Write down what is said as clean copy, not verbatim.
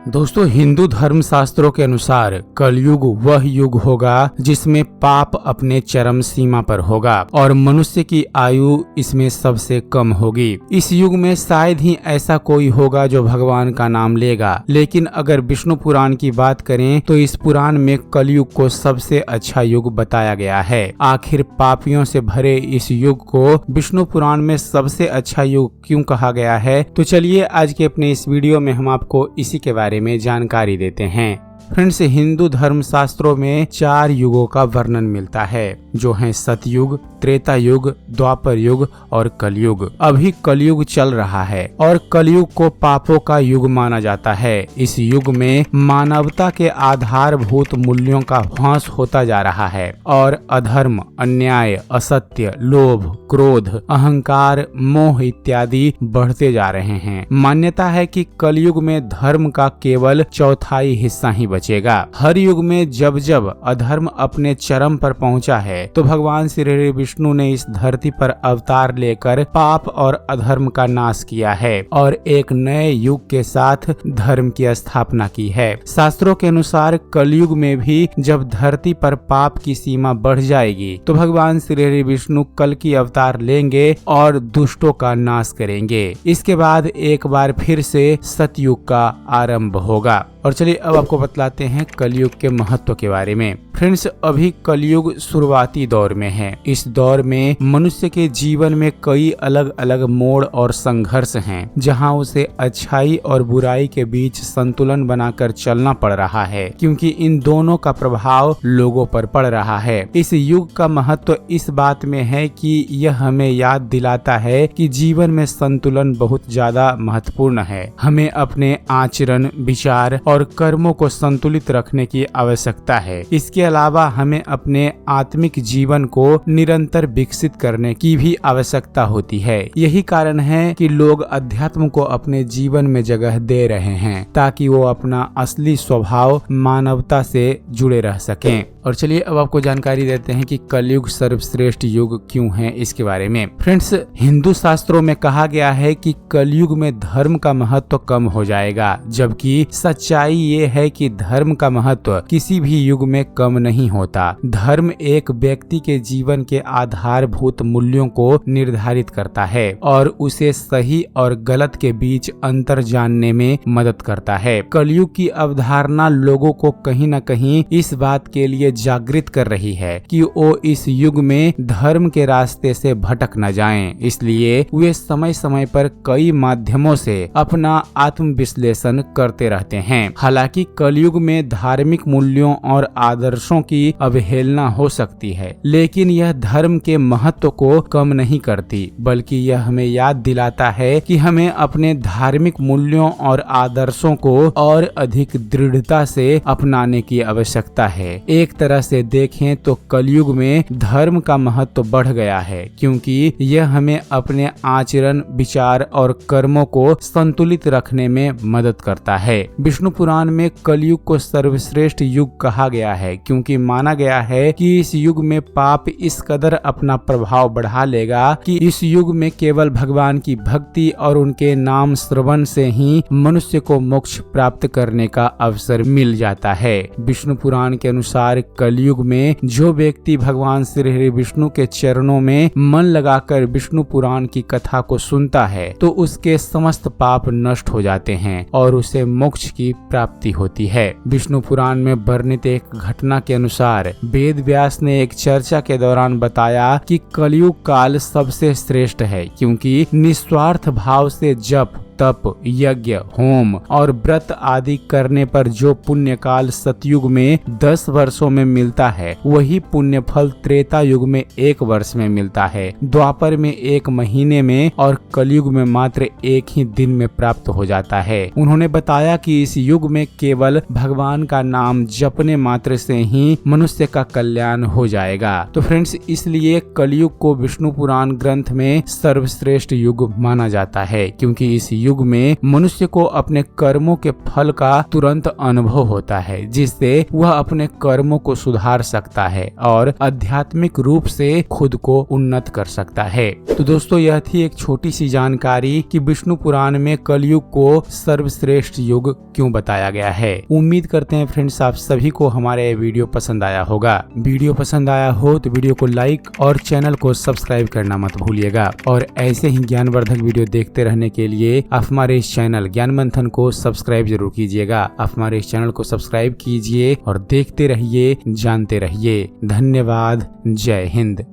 दोस्तों, हिंदू धर्म शास्त्रों के अनुसार कलयुग वह युग होगा जिसमें पाप अपने चरम सीमा पर होगा और मनुष्य की आयु इसमें सबसे कम होगी। इस युग में शायद ही ऐसा कोई होगा जो भगवान का नाम लेगा। लेकिन अगर विष्णु पुराण की बात करें तो इस पुराण में कलयुग को सबसे अच्छा युग बताया गया है। आखिर पापियों से भरे इस युग को विष्णु पुराण में सबसे अच्छा युग क्यों कहा गया है? तो चलिए आज के अपने इस वीडियो में हम आपको इसी के बारे में जानकारी देते हैं। फ्रेंड्स, हिंदू धर्म शास्त्रों में 4 युगों का वर्णन मिलता है, जो हैं सतयुग, त्रेता युग, द्वापर युग और कलयुग। अभी कलयुग चल रहा है और कलयुग को पापों का युग माना जाता है। इस युग में मानवता के आधारभूत मूल्यों का ह्रास होता जा रहा है और अधर्म, अन्याय, असत्य, लोभ, क्रोध, अहंकार, मोह इत्यादि बढ़ते जा रहे हैं। मान्यता है कि कलयुग में धर्म का केवल चौथाई हिस्सा ही बचेगा। हर युग में जब जब अधर्म अपने चरम पर पहुंचा है तो भगवान श्री विष्णु ने इस धरती पर अवतार लेकर पाप और अधर्म का नाश किया है और एक नए युग के साथ धर्म की स्थापना की है। शास्त्रों के अनुसार कलयुग में भी जब धरती पर पाप की सीमा बढ़ जाएगी तो भगवान श्री विष्णु कल की अवतार लेंगे और दुष्टों का नाश करेंगे। इसके बाद एक बार फिर से सतयुग का आरंभ होगा। और चलिए अब आपको बतलाते हैं कलयुग के महत्व के बारे में। फ्रेंड्स, अभी कलयुग शुरुआती दौर में है। इस दौर में मनुष्य के जीवन में कई अलग अलग मोड़ और संघर्ष हैं, जहां उसे अच्छाई और बुराई के बीच संतुलन बनाकर चलना पड़ रहा है, क्योंकि इन दोनों का प्रभाव लोगों पर पड़ रहा है। इस युग का महत्व इस बात में है कि यह हमें याद दिलाता है कि जीवन में संतुलन बहुत ज्यादा महत्वपूर्ण है। हमें अपने आचरण, विचार और कर्मों को संतुलित रखने की आवश्यकता है। इसके अलावा हमें अपने आत्मिक जीवन को निरंतर विकसित करने की भी आवश्यकता होती है। यही कारण है कि लोग अध्यात्म को अपने जीवन में जगह दे रहे हैं, ताकि वो अपना असली स्वभाव मानवता से जुड़े रह सकें। और चलिए अब आपको जानकारी देते हैं कि कलयुग सर्वश्रेष्ठ युग क्यों है इसके बारे में। फ्रेंड्स, हिंदू शास्त्रों में कहा गया है कि कलयुग में धर्म का महत्व कम हो जाएगा, जबकि सच्चाई ये है कि धर्म का महत्व किसी भी युग में कम नहीं होता। धर्म एक व्यक्ति के जीवन के आधारभूत मूल्यों को निर्धारित करता है और उसे सही और गलत के बीच अंतर जानने में मदद करता है। कलयुग की अवधारणा लोगों को कहीं न कहीं इस बात के लिए जागृत कर रही है कि वो इस युग में धर्म के रास्ते से भटक न जाएं। इसलिए वे समय समय पर कई माध्यमों से अपना आत्म विश्लेषण करते रहते हैं। हालांकि कलयुग में धार्मिक मूल्यों और आदर्शों की अवहेलना हो सकती है, लेकिन यह धर्म के महत्व को कम नहीं करती, बल्कि यह हमें याद दिलाता है कि हमें अपने धार्मिक मूल्यों और आदर्शों को और अधिक दृढ़ता से अपनाने की आवश्यकता है। एक तरह से देखें तो कलयुग में धर्म का महत्व बढ़ गया है, क्योंकि यह हमें अपने आचरण, विचार और कर्मों को संतुलित रखने में मदद करता है। विष्णु पुराण में कलयुग को सर्वश्रेष्ठ युग कहा गया है, क्योंकि माना गया है कि इस युग में पाप इस कदर अपना प्रभाव बढ़ा लेगा कि इस युग में केवल भगवान की भक्ति और उनके नाम श्रवण से ही मनुष्य को मोक्ष प्राप्त करने का अवसर मिल जाता है। विष्णु पुराण के अनुसार कलयुग में जो व्यक्ति भगवान श्री विष्णु के चरणों में मन लगाकर विष्णु पुराण की कथा को सुनता है तो उसके समस्त पाप नष्ट हो जाते हैं और उसे मोक्ष की प्राप्ति होती है। विष्णु पुराण में वर्णित एक घटना के अनुसार वेद व्यास ने एक चर्चा के दौरान बताया कि कलयुग काल सबसे श्रेष्ठ है, क्योंकि निस्वार्थ भाव से जप, तप, यज्ञ, होम और व्रत आदि करने पर जो पुण्य काल सतयुग में 10 वर्षों में मिलता है, वही पुण्य फल त्रेता युग में 1 वर्ष में मिलता है, द्वापर में 1 महीने में और कलयुग में मात्र 1 ही दिन में प्राप्त हो जाता है। उन्होंने बताया कि इस युग में केवल भगवान का नाम जपने मात्र से ही मनुष्य का कल्याण हो जाएगा। तो फ्रेंड्स, इसलिए कलयुग को विष्णु पुराण ग्रंथ में सर्वश्रेष्ठ युग माना जाता है, क्योंकि इस युग में मनुष्य को अपने कर्मों के फल का तुरंत अनुभव होता है, जिससे वह अपने कर्मों को सुधार सकता है और आध्यात्मिक रूप से खुद को उन्नत कर सकता है। तो दोस्तों, यह थी एक छोटी सी जानकारी कि विष्णु पुराण में कलयुग को सर्वश्रेष्ठ युग क्यों बताया गया है। उम्मीद करते हैं फ्रेंड्स आप सभी को हमारा ये वीडियो पसंद आया होगा। वीडियो पसंद आया हो तो वीडियो को लाइक और चैनल को सब्सक्राइब करना मत भूलिएगा। और ऐसे ही ज्ञानवर्धक वीडियो देखते रहने के लिए आप हमारे इस चैनल ज्ञान मंथन को सब्सक्राइब जरूर कीजिएगा। आप हमारे इस चैनल को सब्सक्राइब कीजिए और देखते रहिए, जानते रहिए। धन्यवाद। जय हिंद।